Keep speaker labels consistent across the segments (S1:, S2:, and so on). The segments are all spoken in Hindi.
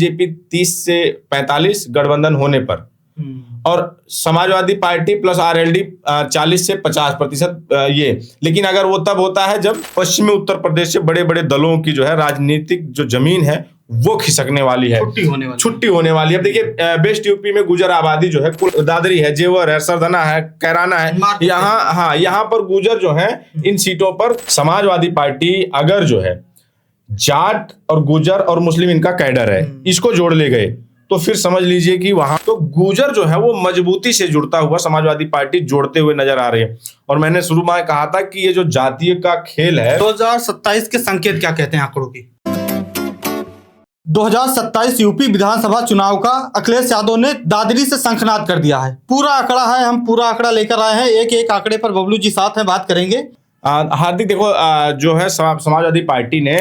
S1: बीजेपी 30 से 45 गठबंधन होने पर, और समाजवादी पार्टी प्लस आरएलडी 40 से 50% ये। लेकिन अगर वो तब होता है जब पश्चिमी उत्तर प्रदेश से बड़े बड़े दलों की जो है राजनीतिक जो जमीन है वो खिसकने वाली है, छुट्टी होने वाली है। अब देखिए वेस्ट यूपी में गुजर आबादी जो है दादरी है, जेवर है, सरदना है, कैराना है, यहाँ पर गुजर जो है, इन सीटों पर समाजवादी पार्टी अगर जो है जाट और गुजर और मुस्लिम इनका कैडर है, इसको जोड़ ले गए तो फिर समझ लीजिए कि वहां तो गुजर जो है वो मजबूती से जुड़ता हुआ समाजवादी पार्टी जोड़ते हुए नजर आ रही है। और मैंने शुरू में कहा था कि ये जो जातीय का खेल है,
S2: 2027 के संकेत क्या कहते हैं आंकड़ों की? 2027 यूपी विधानसभा चुनाव का अखिलेश यादव ने दादरी से शंखनाद कर दिया है। पूरा आंकड़ा है, हम पूरा आंकड़ा लेकर आए हैं, एक एक आंकड़े पर बबलू जी साथ हैं, बात करेंगे।
S1: हार्दिक देखो, जो है समाजवादी पार्टी ने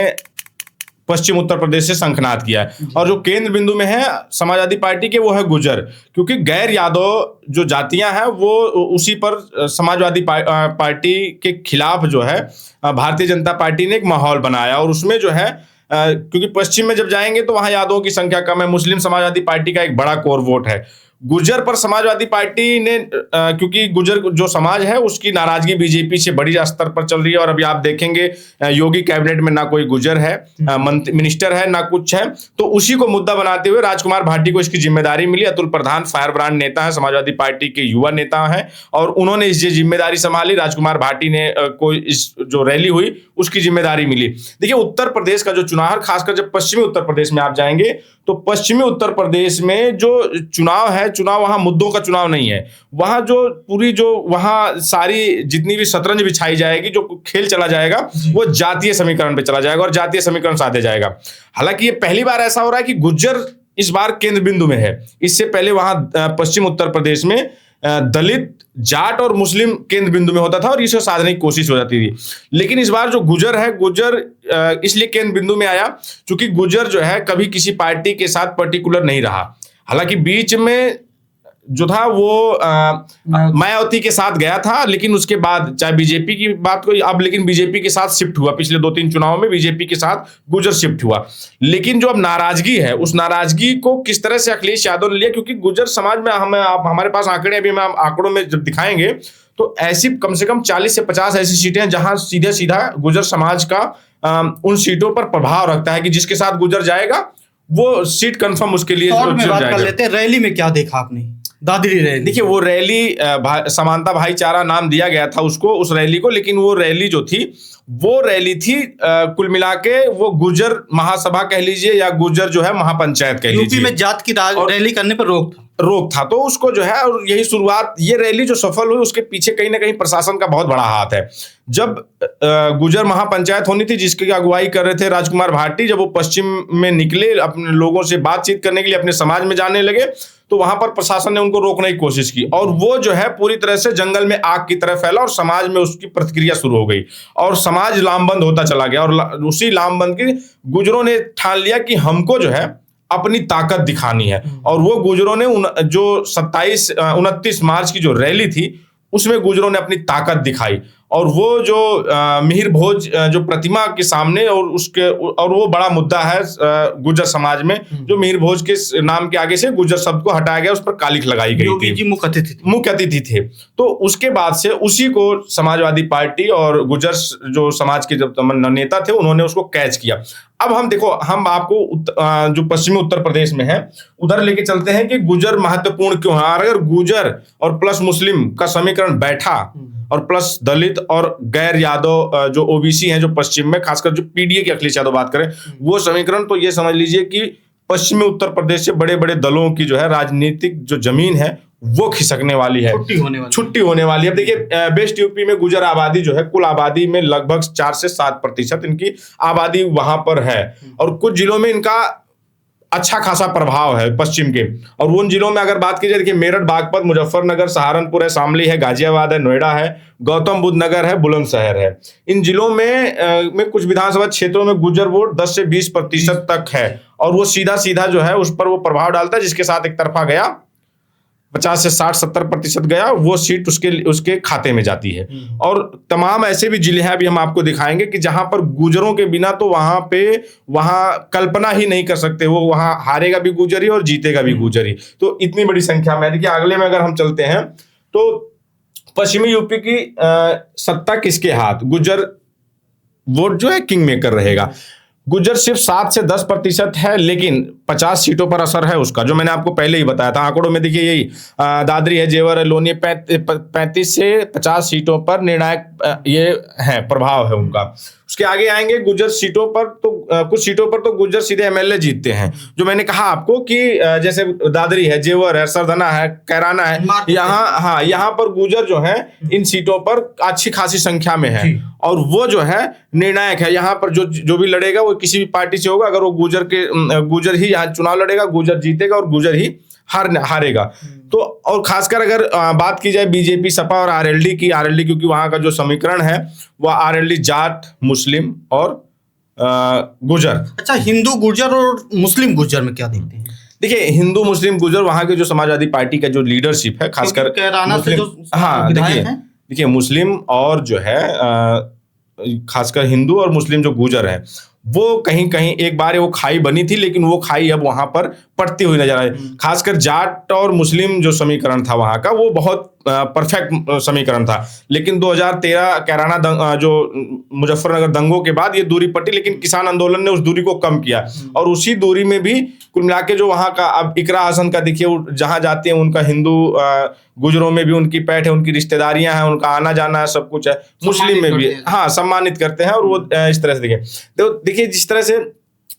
S1: पश्चिम उत्तर प्रदेश से शंखनाद किया है, और जो केंद्र बिंदु में है समाजवादी पार्टी के वो है गुजर, क्योंकि गैर यादव जो जातियां हैं वो उसी पर समाजवादी पार्टी के खिलाफ जो है भारतीय जनता पार्टी ने एक माहौल बनाया। और उसमें जो है क्योंकि पश्चिम में जब जाएंगे तो वहां यादवों की संख्या कम है, मुस्लिम समाजवादी पार्टी का एक बड़ा कोर वोट है। गुजर पर समाजवादी पार्टी ने क्योंकि गुजर जो समाज है उसकी नाराजगी बीजेपी से बड़ी स्तर पर चल रही है, और अभी आप देखेंगे योगी कैबिनेट में ना कोई गुजर है, मिनिस्टर है, ना कुछ है। तो उसी को मुद्दा बनाते हुए राजकुमार भाटी को इसकी जिम्मेदारी मिली। अतुल प्रधान फायर ब्रांड नेता है, समाजवादी पार्टी के युवा नेता हैं, और उन्होंने इस जिम्मेदारी संभाली। राजकुमार भाटी ने कोई इस जो रैली हुई उसकी जिम्मेदारी मिली। देखिए उत्तर प्रदेश का जो चुनाव, खासकर जब पश्चिमी उत्तर प्रदेश में आप जाएंगे तो पश्चिमी उत्तर प्रदेश में जो चुनाव है, चुनाव वहां मुद्दों का चुनाव नहीं है। वहां जो पूरी जो वहां सारी जितनी भी शतरंज बिछाई जाएगी, जो खेल चला जाएगा वो जातीय समीकरण पे चला जाएगा और जातीय समीकरण साधे जाएगा। हालांकि ये पहली बार ऐसा हो रहा है कि गुज्जर इस बार केंद्र बिंदु में है। इससे पहले वहां पश्चिम उत्तर प्रदेश में दलित, जाट और मुस्लिम केंद्र बिंदु में होता था और इसे साधने की कोशिश हो जाती थी। लेकिन इस बार जो गुजर है, गुजर इसलिए केंद्र बिंदु में आया क्योंकि गुजर जो है कभी किसी पार्टी के साथ पर्टिकुलर नहीं रहा। हालांकि बीच में जो था वो मायावती के साथ गया था, लेकिन उसके बाद चाहे बीजेपी की बात कोई, अब लेकिन बीजेपी के साथ शिफ्ट हुआ। पिछले 2-3 चुनावों में बीजेपी के साथ गुजर शिफ्ट हुआ। लेकिन जो अब नाराजगी है, उस नाराजगी को किस तरह से अखिलेश यादव ने लिया, क्योंकि गुजर समाज में हमारे पास आंकड़े अभी हम आंकड़ों में जब दिखाएंगे तो ऐसी कम से कम 40 से 50 ऐसी सीटें हैं जहां सीधे सीधा गुजर समाज का उन सीटों पर प्रभाव रखता है कि जिसके साथ गुजर जाएगा वो सीट कंफर्म उसके लिए
S2: बात कर लेते हैं। रैली में क्या देखा आपने? दादरी रैली,
S1: देखिए वो रैली समानता भाईचारा नाम दिया गया था उसको, उस रैली को। लेकिन वो रैली जो थी वो रैली थी कुल मिला के वो गुजर महासभा कह लीजिए या गुजर जो है महापंचायत कह लीजिए।
S2: यूपी में जात की रैली करने पर रोक था
S1: तो उसको जो है, और यही शुरुआत, ये रैली जो सफल हुई उसके पीछे कहीं ना कहीं प्रशासन का बहुत बड़ा हाथ है। जब गुजर महापंचायत होनी थी जिसकी अगुवाई कर रहे थे राजकुमार भाटी, जब वो पश्चिम में निकले अपने लोगों से बातचीत करने के लिए, अपने समाज में जाने लगे, तो वहां पर प्रशासन ने उनको रोकने की कोशिश की और वो जो है पूरी तरह से जंगल में आग की तरह फैला और समाज में उसकी प्रतिक्रिया शुरू हो गई और समाज लामबंद होता चला गया। और उसी लामबंद की गुजरों ने ठान लिया कि हमको जो है अपनी ताकत दिखानी है। और वो गुजरों ने जो 29 मार्च की जो रैली थी उसमें गुजरों ने अपनी ताकत दिखाई। और वो जो मिहिर भोज जो प्रतिमा के सामने और वो बड़ा मुद्दा है गुजर समाज में, जो मिहिर भोज के नाम के आगे से गुजर शब्द को हटाया गया, उस पर कालिख लगाई गई थी,
S2: जी मुख्य अतिथि
S1: थे। तो उसके बाद से उसी को समाजवादी पार्टी और गुजर जो समाज के जब नेता थे उन्होंने उसको कैच किया। अब हम देखो, हम आपको जो पश्चिमी उत्तर प्रदेश में है उधर लेके चलते हैं कि गुजर महत्वपूर्ण क्यों है। अगर गुजर और प्लस मुस्लिम का समीकरण बैठा और प्लस दलित और गैर यादव जो ओबीसी हैं जो पश्चिम में, खासकर जो पीडीए के अखिलेश यादव बात करें, वो समीकरण, तो ये समझ लीजिए कि पश्चिमी उत्तर प्रदेश से बड़े बड़े दलों की जो है राजनीतिक जो जमीन है वो खिसकने वाली है, छुट्टी होने वाली है। देखिए वेस्ट यूपी में गुजर आबादी जो है कुल आबादी में लगभग 4 से 7% इनकी आबादी वहां पर है और कुछ जिलों में इनका अच्छा खासा प्रभाव है पश्चिम के। और उन जिलों में अगर बात की जाए, देखिए मेरठ, बागपत, मुजफ्फरनगर, सहारनपुर है, शामली है, गाजियाबाद है, नोएडा है, गौतम बुद्ध नगर है, बुलंदशहर है। इन जिलों में कुछ विधानसभा क्षेत्रों में गुजर वोट 10 से 20% तक है और वो सीधा सीधा जो है उस पर वो प्रभाव डालता है, जिसके साथ एक तरफा गया 50 से 60-70% गया, वो सीट उसके खाते में जाती है। और तमाम ऐसे भी जिले हैं, अभी हम आपको दिखाएंगे कि जहां पर गुजरों के बिना तो वहां कल्पना ही नहीं कर सकते, वो वहां हारेगा भी गुजर ही और जीतेगा भी गुजर ही। तो इतनी बड़ी संख्या में। देखिए अगले में अगर हम चलते हैं तो पश्चिमी यूपी की सत्ता किसके हाथ? गुजर वोट जो है किंग मेकर रहेगा। गुजर सिर्फ 7 से 10% है, लेकिन 50 सीटों पर असर है उसका, जो मैंने आपको पहले ही बताया था। आंकड़ों में देखिए यही दादरी है, जेवर है, लोनी, 35 से 50 सीटों पर निर्णायक ये है, प्रभाव है उनका। उसके आगे आएंगे गुजर सीटों पर, तो कुछ सीटों पर तो गुजर सीधे एमएलए जीतते हैं। जो मैंने कहा आपको कि जैसे दादरी है, जेवर है, सरधना है, कैराना है, यहाँ पर गुजर जो है इन सीटों पर अच्छी खासी संख्या में है, और वो जो है निर्णायक है। यहाँ पर जो भी लड़ेगा वो किसी भी पार्टी से होगा, अगर वो गुजर ही यहाँ चुनाव लड़ेगा, गुजर जीतेगा और गुजर ही हारेगा। तो और खासकर अगर बात की जाए बीजेपी, सपा और आरएलडी की, आरएलडी क्योंकि वहां का जो समीकरण है वह आरएलडी जाट, मुस्लिम और गुजर।
S2: अच्छा, हिंदू गुर्जर और मुस्लिम गुर्जर में क्या देखते हैं?
S1: देखिए हिंदू मुस्लिम गुजर वहां के जो समाजवादी पार्टी का जो लीडरशिप है, खासकर
S2: कैराना से जो
S1: देखिए मुस्लिम और जो है खासकर हिंदू और मुस्लिम जो गुजर है, वो कहीं कहीं एक बार वो खाई बनी थी, लेकिन वो खाई अब वहां पर पड़ती हुई नजर आई। खासकर जाट और मुस्लिम जो समीकरण था वहां का, वो बहुत परफेक्ट समीकरण था, लेकिन 2013 कैराना जो मुजफ्फरनगर दंगों के बाद ये दूरी पटी, लेकिन किसान आंदोलन ने उस दूरी को कम किया। और उसी दूरी में भी कुल मिला के जो वहां का, अब इकरा हसन का देखिए जहां जाते हैं उनका हिंदू गुजरों में भी उनकी पैठ है, उनकी रिश्तेदारियां हैं, उनका आना जाना है, सब कुछ है। मुस्लिम में भी सम्मानित करते हैं, और वो इस तरह से देखिए जिस तरह से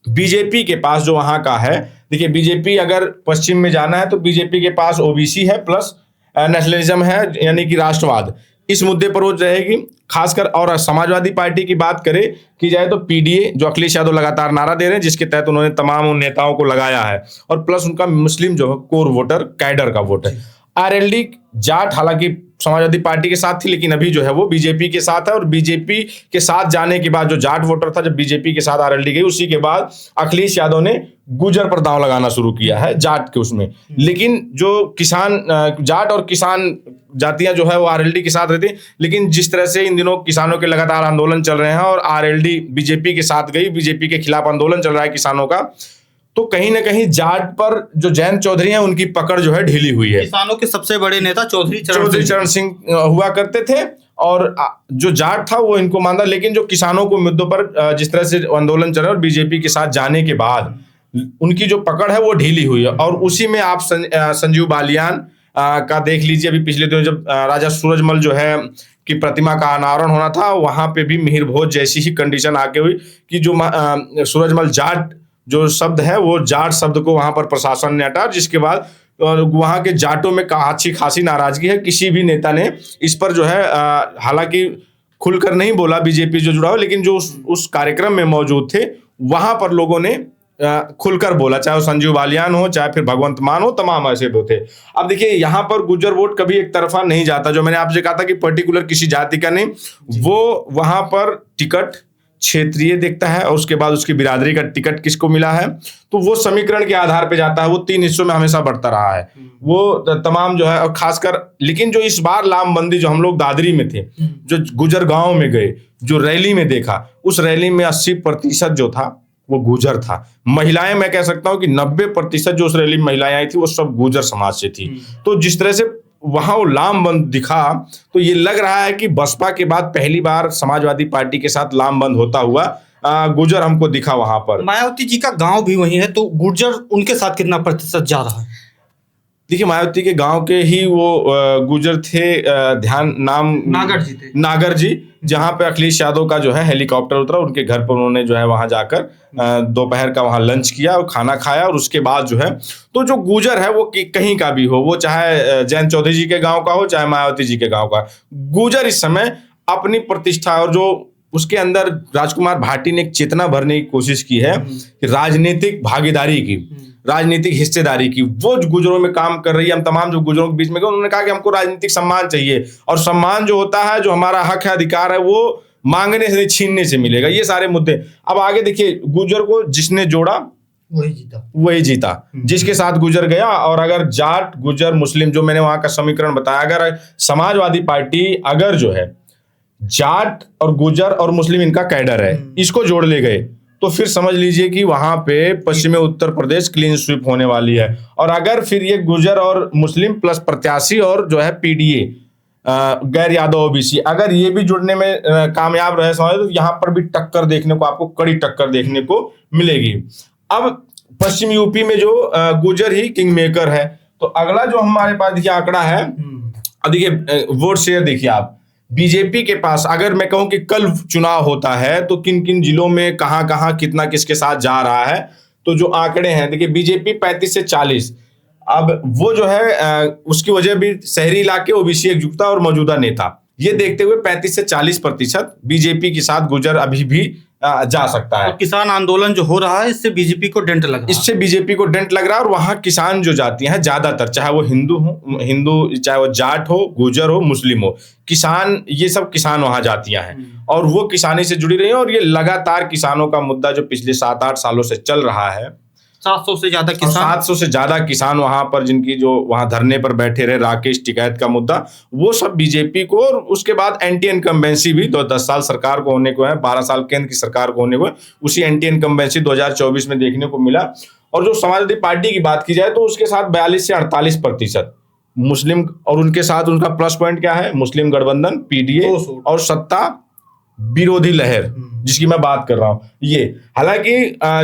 S1: बीजेपी के पास जो वहां का है, देखिए बीजेपी अगर पश्चिम में जाना है तो बीजेपी के पास ओबीसी है प्लस नेशनलिज्म है, यानी कि राष्ट्रवाद, इस मुद्दे पर वो रहेगी खासकर। और समाजवादी पार्टी की बात की जाए तो पीडीए, जो अखिलेश यादव लगातार नारा दे रहे हैं, जिसके तहत उन्होंने तमाम उन नेताओं को लगाया है, और प्लस उनका मुस्लिम जो है कोर वोटर, कैडर का वोट है। आरएलडी जाट हालांकि समाजवादी पार्टी के साथ थी, लेकिन अभी जो है वो बीजेपी के साथ है, और बीजेपी के साथ जाने के बाद जो जाट वोटर था, जब बीजेपी के साथ आरएलडी गई, उसी के बाद अखिलेश यादव ने गुजर पर दांव लगाना शुरू किया है जाट के उसमें। लेकिन जो किसान, जाट और किसान जातियां जो है वो आरएलडी के साथ रहती, लेकिन जिस तरह से इन दिनों किसानों के लगातार आंदोलन चल रहे हैं और आरएलडी बीजेपी के साथ गई, बीजेपी के खिलाफ आंदोलन चल रहा है किसानों का, तो कहीं ना कहीं जाट पर जो जयंत चौधरी हैं उनकी पकड़ जो है ढीली हुई है।
S2: किसानों के सबसे बड़े नेता चौधरी
S1: चरण सिंह हुआ करते थे, और जो जाट था वो इनको मानता, लेकिन जो किसानों को मुद्दों पर जिस तरह से आंदोलन चल रहा है और बीजेपी के साथ जाने के बाद उनकी जो पकड़ है वो ढीली हुई है। और उसी में आप संजीव बालियान का देख लीजिए, अभी पिछले दिनों जब राजा सूरजमल जो है की प्रतिमा का अनावरण होना था, वहां पे भी मिहिर भोज जैसी ही कंडीशन आके हुई कि जो सूरजमल जाट जो शब्द है, वो जाट शब्द को वहां पर प्रशासन ने हटा, जिसके बाद वहां के जाटों में अच्छी खासी नाराजगी है। किसी भी नेता ने इस पर जो है हालांकि खुलकर नहीं बोला बीजेपी जो जुड़ा हो, लेकिन जो उस कार्यक्रम में मौजूद थे वहां पर लोगों ने खुलकर बोला, चाहे वो संजीव बालियान हो, चाहे फिर भगवंत मान हो, तमाम ऐसे दो थे। अब देखिए यहाँ पर गुर्जर वोट कभी एक तरफा नहीं जाता, जो मैंने आपसे कहा था कि पर्टिकुलर किसी जाति का नहीं, वो वहां पर टिकट क्षेत्रीय देखता है, और उसके बाद उसकी बिरादरी का टिकट किसको मिला है, तो वो समीकरण के आधार पे जाता है। वो 3 हिस्सों में हमेशा बढ़ता रहा है वो तमाम जो है। और खासकर लेकिन जो इस बार लामबंदी, जो हम लोग दादरी में थे, जो गुजर गांव में गए, जो रैली में देखा, उस रैली में 80% जो था वो गुजर था। महिलाएं, मैं कह सकता हूं कि 90% जो उस रैली में महिलाएं आई थी वो सब गुजर समाज से थी। तो जिस तरह से वहां वो लामबंद दिखा, तो ये लग रहा है कि बसपा के बाद पहली बार समाजवादी पार्टी के साथ लामबंद होता हुआ गुजर हमको दिखा वहां पर।
S2: मायावती जी का गांव भी वही है, तो गुर्जर उनके साथ कितना प्रतिशत जा रहा है?
S1: देखिए मायावती के गांव के ही वो गुजर थे, नागर जी, जहां पे अखिलेश यादव का जो है हेलीकॉप्टर उतरा, उनके घर पर उन्होंने जो है वहां जाकर दोपहर का वहां लंच किया और खाना खाया, और उसके बाद जो है तो जो गुजर है वो कहीं का भी हो, वो चाहे जयंत चौधरी जी के गांव का हो, चाहे मायावती जी के गांव का, गुजर इस समय अपनी प्रतिष्ठा, और जो उसके अंदर राजकुमार भाटी ने एक चेतना भरने की कोशिश की है कि राजनीतिक भागीदारी की, राजनीतिक हिस्सेदारी की, वो गुजरों में काम कर रही है। हम तमाम जो गुजरों के बीच में गए, उन्होंने कहा कि हमको राजनीतिक सम्मान चाहिए, और सम्मान जो होता है, जो हमारा हक है, अधिकार है, वो मांगने से, छीनने से मिलेगा। ये सारे मुद्दे। अब आगे देखिए, गुजर को जिसने जोड़ा वही जीता जिसके साथ गुजर गया। और अगर जाट गुजर मुस्लिम, जो मैंने वहां का समीकरण बताया, अगर समाजवादी पार्टी अगर जो है जाट और गुजर और मुस्लिम इनका कैडर है, इसको जोड़ ले गए, तो फिर समझ लीजिए कि वहां पे पश्चिमी उत्तर प्रदेश क्लीन स्वीप होने वाली है। और अगर फिर ये गुजर और मुस्लिम प्लस प्रत्याशी और जो है पीडीए गैर यादव ओबीसी, अगर ये भी जुड़ने में कामयाब रहे समझ, तो यहाँ पर भी टक्कर देखने को, आपको कड़ी टक्कर देखने को मिलेगी। अब पश्चिम यूपी में जो गुजर ही किंग मेकर है, तो अगला जो हमारे पास देखिए आंकड़ा है, अब देखिए वोट शेयर देखिए आप, बीजेपी के पास अगर मैं कहूं कि कल चुनाव होता है तो किन किन जिलों में कहां कहां कितना किसके साथ जा रहा है, तो जो आंकड़े हैं देखिए, बीजेपी 35 से 40। अब वो जो है उसकी वजह भी शहरी इलाके, ओबीसी एकजुटता और मौजूदा नेता, ये देखते हुए 35 से 40% बीजेपी के साथ गुजर अभी भी जा सकता है।
S2: किसान आंदोलन जो हो रहा है, इससे बीजेपी को डेंट लग रहा है,
S1: इससे बीजेपी को डेंट लग रहा है। और वहां किसान जो जातियां हैं ज्यादातर, चाहे वो हिंदू चाहे वो जाट हो, गुजर हो, मुस्लिम हो, किसान, ये सब किसान वहां जातियां हैं और वो किसानी से जुड़ी रही है। और ये लगातार किसानों का मुद्दा जो पिछले 7-8 सालों से चल रहा है,
S2: 700 से ज्यादा किसान,
S1: 700 से ज्यादा किसान वहां पर, जिनकी जो वहां धरने पर बैठे रहे, राकेश टिकैत का मुद्दा, वो सब बीजेपी को, और उसके बाद एंटी इनकम्बेंसी भी 10 साल सरकार को होने को है, 12 साल केंद्र की सरकार को होने को है, उसी एंटी इनकम्बेंसी 2024 में देखने को मिला। और जो समाजवादी पार्टी की बात की जाए तो उसके साथ 42 से 48% मुस्लिम, और उनके साथ उनका प्लस पॉइंट क्या है, मुस्लिम गठबंधन, पीडीए और सत्ता विरोधी लहर, जिसकी मैं बात कर रहा हूं ये। हालांकि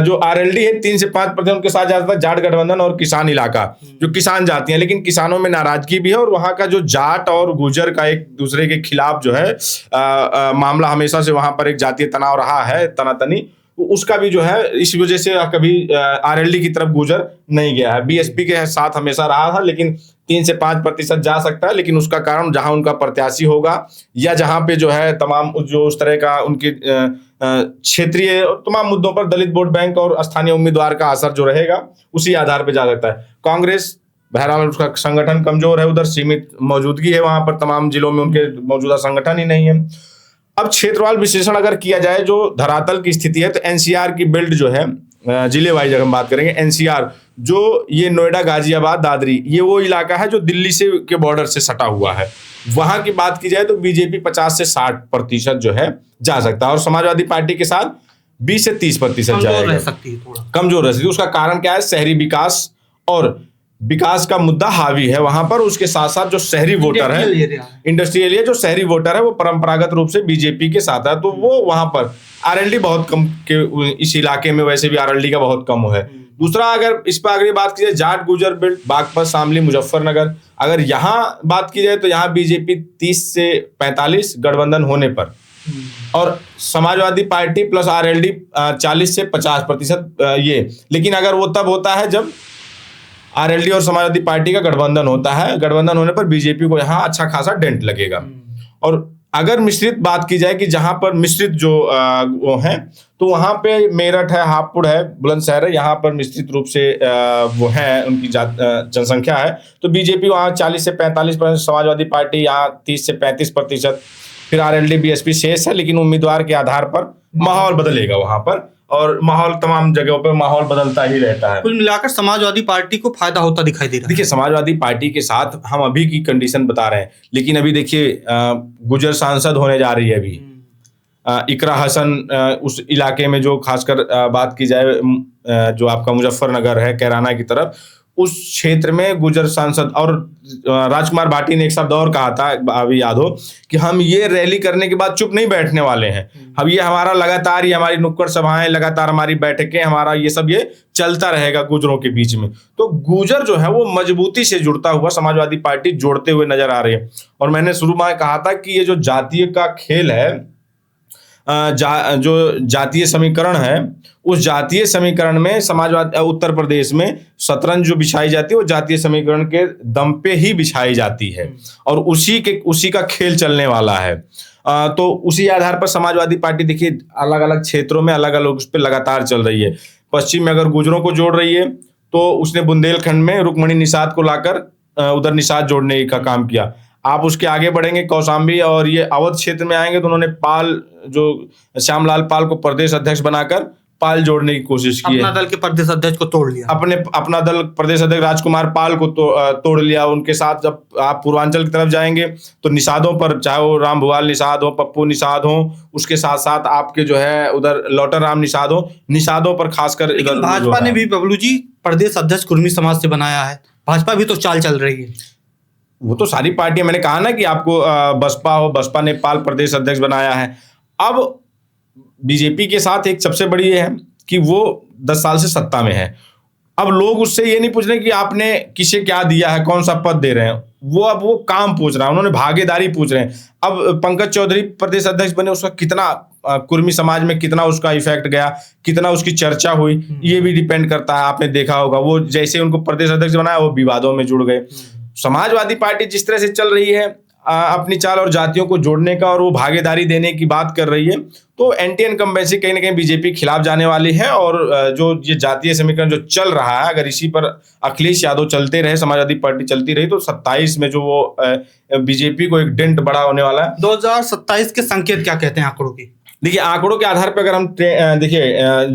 S1: जो आरएलडी है 3 से 5% उनके साथ जाता है जाट गठबंधन और किसान इलाका, जो किसान जाती हैं, लेकिन किसानों में नाराजगी भी है। और वहां का जो जाट और गुजर का एक दूसरे के खिलाफ जो है मामला, हमेशा से वहां पर एक जातीय तनाव रहा है, तनातनी, उसका भी जो है, इस वजह से कभी आरएलडी की तरफ गुजर नहीं गया है। बीएसपी के साथ हमेशा रहा था, लेकिन 3 से 5% जा सकता है, लेकिन उसका कारण जहां उनका प्रत्याशी होगा, या जहां पे जो है तमाम जो उस तरह का उनके क्षेत्रीय तमाम मुद्दों पर दलित वोट बैंक और स्थानीय उम्मीदवार का असर जो रहेगा, उसी आधार पर जा सकता है। कांग्रेस बहरहाल उसका संगठन कमजोर है, उधर सीमित मौजूदगी है, वहां पर तमाम जिलों में उनके मौजूदा संगठन ही नहीं है। अब क्षेत्रवार विश्लेषण अगर किया जाए, जो धरातल की स्थिति है, तो एनसीआर की बेल्ट जो है, जिले वाइज अगर हम बात करेंगे, एनसीआर जो ये नोएडा, गाजियाबाद, दादरी, ये वो इलाका है जो दिल्ली से के बॉर्डर से सटा हुआ है। वहां की बात की जाए तो बीजेपी 50 से 60% जो है जा सकता है, और समाजवादी पार्टी के साथ 20 से 30% जाएगा,
S2: कमजोर रह सकती है।
S1: उसका कारण क्या है, शहरी विकास और विकास का मुद्दा हावी है वहां पर। उसके साथ साथ जो शहरी वोटर है, इंडस्ट्रियल एरिया, जो शहरी वोटर है, वो परंपरागत रूप से बीजेपी के साथ है, तो वो वहां पर आरएलडी बहुत कम के, इस इलाके में वैसे भी आरएलडी का बहुत कम है। दूसरा, अगर इस पर अगर बात की जाए, जाट गुजर बेल्ट, बागपत, शामली, मुजफ्फरनगर, अगर यहाँ बात की जाए तो यहाँ बीजेपी 30 से 45 गठबंधन होने पर, और समाजवादी पार्टी प्लस आरएलडी 40 से 50% ये। लेकिन अगर वो तब होता है जब आरएलडी और समाजवादी पार्टी का गठबंधन होता है, गठबंधन होने पर बीजेपी को यहाँ अच्छा खासा डेंट लगेगा। और अगर मिश्रित बात की जाए कि जहां पर मिश्रित जो वो हैं, तो वहां पे मेरठ है, हापुड़ है, बुलंदशहर है, यहाँ पर मिश्रित रूप से वो है, उनकी जनसंख्या है, तो बीजेपी वहाँ 40 से 45%, समाजवादी पार्टी यहाँ 30 से 35%, फिर आरएलडी, बीएसपी शेष है। लेकिन उम्मीदवार के आधार पर माहौल बदलेगा वहां पर, और माहौल तमाम जगहों पर माहौल बदलता ही रहता है।
S2: कुल मिलाकर समाजवादी पार्टी को फायदा होता दिखाई दे रहा है।
S1: देखिए, समाजवादी पार्टी के साथ हम अभी की कंडीशन बता रहे हैं, लेकिन अभी देखिए गुजर सांसद होने जा रही है अभी, इकरा हसन, उस इलाके में जो खासकर बात की जाए, जो आपका मुजफ्फरनगर है, कैराना की तरफ, उस क्षेत्र में गुजर सांसद, और राजकुमार भाटी ने एक शब्द और कहा था, अभी याद हो, कि हम ये रैली करने के बाद चुप नहीं बैठने वाले हैं, हम ये हमारा लगातार, ये हमारी नुक्कड़ सभाएं, लगातार हमारी बैठकें, हमारा ये सब ये चलता रहेगा गुजरों के बीच में। तो गुजर जो है वो मजबूती से जुड़ता हुआ समाजवादी पार्टी जोड़ते हुए नजर आ रही है। और मैंने शुरू में कहा था कि ये जो जातीय का खेल है, जो जातीय समीकरण है, उस जातीय समीकरण में समाजवाद उत्तर प्रदेश में शतरंज जो बिछाई जाती है, वो जातीय समीकरण के दम पे ही बिछाई जाती है, और उसी का खेल चलने वाला है। तो उसी आधार पर समाजवादी पार्टी देखिए अलग अलग क्षेत्रों में अलग अलग उस पर लगातार चल रही है। पश्चिम में अगर गुजरों को जोड़ रही है, तो उसने बुंदेलखंड में रुक्मणी निषाद को लाकर उधर निषाद जोड़ने का काम किया। आप उसके आगे बढ़ेंगे, कौशाम्बी और ये अवध क्षेत्र में आएंगे, तो उन्होंने पाल, जो श्यामलाल पाल को प्रदेश अध्यक्ष बनाकर पाल जोड़ने की कोशिश की है,
S2: अपना दल के प्रदेश अध्यक्ष को तोड़ लिया,
S1: अपना दल प्रदेश अध्यक्ष राजकुमार पाल को तोड़ लिया। उनके साथ जब आप पूर्वांचल की तरफ जाएंगे तो निषादों पर, चाहे वो राम भुवाल निषाद हो, पप्पू निषाद हो, उसके साथ साथ आपके जो है उधर लौटर राम निषाद हो, निषादों पर खासकर इधर
S2: भाजपा ने भी बबलू जी प्रदेश अध्यक्ष कुर्मी समाज से बनाया है। भाजपा भी तो चाल चल रही है।
S1: वो तो सारी पार्टियां, मैंने कहा ना कि आपको बसपा ने पाल प्रदेश अध्यक्ष बनाया है। अब बीजेपी के साथ एक सबसे बड़ी ये है कि वो 10 साल से सत्ता में है। अब लोग उससे ये नहीं पूछ रहे कि आपने किसे क्या दिया है, कौन सा पद दे रहे हैं, अब वो काम पूछ रहा है, उन्होंने भागीदारी पूछ रहे हैं। अब पंकज चौधरी प्रदेश अध्यक्ष बने, उसका कितना कुर्मी समाज में कितना उसका इफेक्ट गया, कितना उसकी चर्चा हुई, ये भी डिपेंड करता है। आपने देखा होगा वो जैसे उनको प्रदेश अध्यक्ष बनाया वो विवादों में जुड़ गए। समाजवादी पार्टी जिस तरह से चल रही है अपनी चाल और जातियों को जोड़ने का, और वो भागीदारी देने की बात कर रही है, तो एंटी इनकम्बेंसी कहीं ना कहीं बीजेपी खिलाफ जाने वाली है। और जो ये जातीय समीकरण जो चल रहा है, अगर इसी पर अखिलेश यादव चलते रहे, समाजवादी पार्टी चलती रही, तो 27 में जो वो बीजेपी को एक डेंट बड़ा होने वाला है।
S2: 2027 के संकेत क्या कहते हैं आंकड़ों की?
S1: देखिए, आंकड़ों के आधार पर अगर हम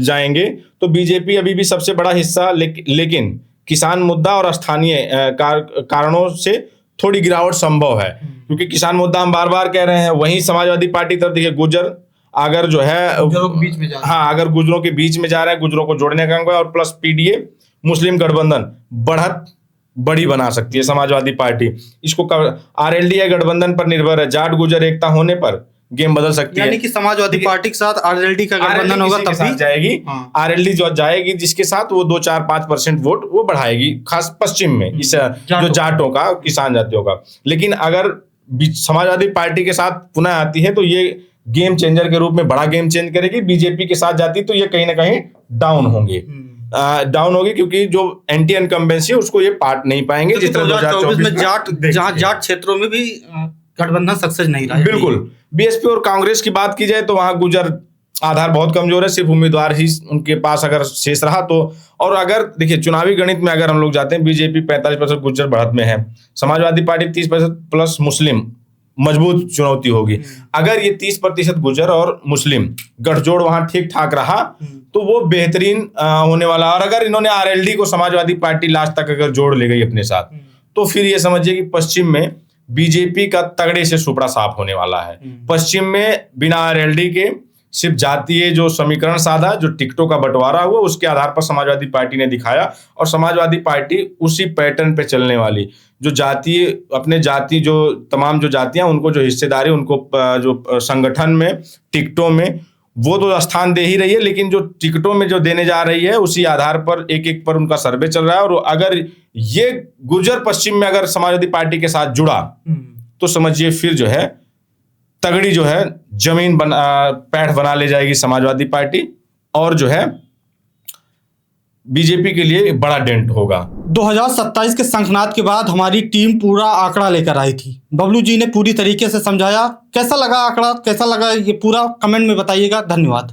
S1: जाएंगे तो बीजेपी अभी भी सबसे बड़ा हिस्सा, लेकिन किसान मुद्दा और स्थानीय कारणों से थोड़ी गिरावट संभव है, क्योंकि किसान मुद्दा हम बार बार कह रहे हैं। वहीं समाजवादी पार्टी तरफ देखिए, गुजर अगर जो है
S2: बीच में
S1: अगर गुजरों के बीच में जा रहा है, गुजरों को जोड़ने का, और प्लस पीडीए मुस्लिम गठबंधन बढ़त बड़ी बना सकती है समाजवादी पार्टी। इसको आरएलडी या गठबंधन पर निर्भर है, जाट गुजर एकता होने पर गेम बदल सकती है।
S2: यानी कि समाजवादी पार्टी के साथ आरएलडी का गठबंधन होगा तब भी
S1: जाएगी। आरएलडी जो जाएगी, जिसके साथ वो 2-4-5% वोट वो बढ़ाएगी, खास पश्चिम में, इस जो जाटों का, किसान जातियों का। लेकिन अगर समाजवादी पार्टी के साथ पुनः आती है तो ये गेम चेंजर के रूप में बड़ा गेम चेंज करेगी। बीजेपी के साथ जाती तो ये कहीं ना कहीं डाउन होंगे, क्योंकि जो एंटी इनकम्बेंसी है उसको ये पार्ट नहीं पाएंगे। जिस तरह
S2: 2024 में जाट क्षेत्रों में भी गठबंधन सक्सेस नहीं रहा।
S1: बिल्कुल। बीएसपी और कांग्रेस की बात की जाए तो वहां गुजर आधार बहुत कमजोर है, सिर्फ उम्मीदवार ही उनके पास अगर शेष रहा तो। और अगर देखिए चुनावी गणित में अगर हम लोग जाते हैं, बीजेपी 45% गुजर बढ़त में है, समाजवादी पार्टी 30% प्लस मुस्लिम, मजबूत चुनौती होगी। अगर ये 30% गुजर और मुस्लिम गठजोड़ वहां ठीक ठाक रहा तो वो बेहतरीन होने वाला। और अगर इन्होंने आरएलडी को समाजवादी पार्टी लास्ट तक अगर जोड़ ले गई अपने साथ, तो फिर ये समझिए कि पश्चिम में बीजेपी का तगड़े से सुपड़ा साफ होने वाला है। पश्चिम में बिना आरएलडी के सिर्फ जातीय जो समीकरण साधा, जो टिकटों का बंटवारा हुआ, उसके आधार पर समाजवादी पार्टी ने दिखाया। और समाजवादी पार्टी उसी पैटर्न पे चलने वाली, जो जातीय अपने जाति जो तमाम जो जातियां, उनको जो हिस्सेदारी, उनको जो संगठन में, टिकटों में, वो तो स्थान दे ही रही है, लेकिन जो टिकटों में जो देने जा रही है उसी आधार पर एक एक पर उनका सर्वे चल रहा है। और अगर ये गुर्जर पश्चिम में अगर समाजवादी पार्टी के साथ जुड़ा तो समझिए फिर जो है तगड़ी जो है जमीन पैठ बना ले जाएगी समाजवादी पार्टी, और जो है बीजेपी के लिए बड़ा डेंट होगा।
S2: 2027 के शंखनाद के बाद हमारी टीम पूरा आंकड़ा लेकर आई थी। बबलू जी ने पूरी तरीके से समझाया। कैसा लगा आंकड़ा, कैसा लगा ये पूरा, कमेंट में बताइएगा। धन्यवाद।